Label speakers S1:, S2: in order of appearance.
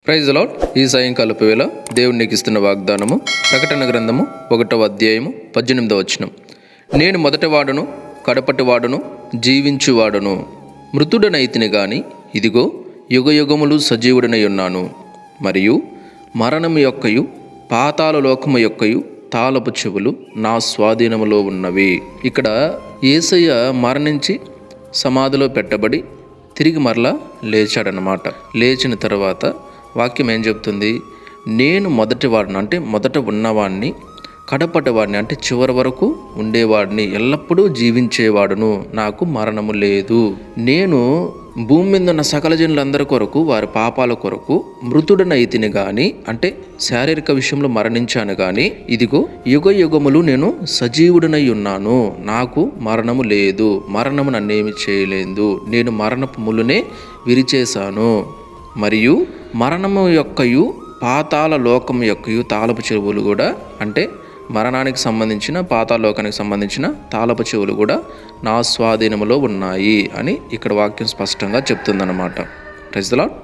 S1: Praise the lord. ఈ సాయంకాలపు వేళ దేవుడు నీకు ఇస్తున్న వాగ్దానము ప్రకటన గ్రంథము 1వ అధ్యాయము 18వ వచనం. నేను మొదటివాడును కడపటివాడును జీవించువాడును, మృతుడనైతిని గాని ఇదిగో యుగయుగములు సజీవుడనై ఉన్నాను, మరియు మరణము యొక్కయు పాతాళ లోకము యొక్కయు తాళపు చెవులు నా స్వాధీనములో ఉన్నవి. ఇక్కడ యేసయ్య మరణించి సమాధిలో పెట్టబడి తిరిగి మరలా లేచాడనమాట. లేచిన తర్వాత వాక్యం ఏం చెప్తుంది? నేను మొదటివాడిని అంటే మొదట ఉన్నవాడిని, కడపటివాడిని అంటే చివరి వరకు ఉండేవాడిని, ఎల్లప్పుడూ జీవించేవాడును, నాకు మరణము లేదు. నేను భూమి మీద ఉన్న సకల జనులందరి కొరకు వారి పాపాల కొరకు మృతుడనైతిని గాని అంటే శారీరక విషయంలో మరణించాను గాని ఇదిగో యుగ యుగములు నేను సజీవుడనై ఉన్నాను, నాకు మరణము లేదు, మరణము నన్నేమి చేయలేదు, నేను మరణపు ములునే విరిచేశాను, మరియు మరణము యొక్కయు పాతాళ లోకము యొక్కయు తాళపు చెవులు కూడా అంటే మరణానికి సంబంధించిన పాతాళ లోకానికి సంబంధించిన తాళపు చెవులు కూడా నా స్వాధీనములో ఉన్నాయి అని ఇక్కడ వాక్యం స్పష్టంగా చెప్తుందన్నమాట. Praise the lord.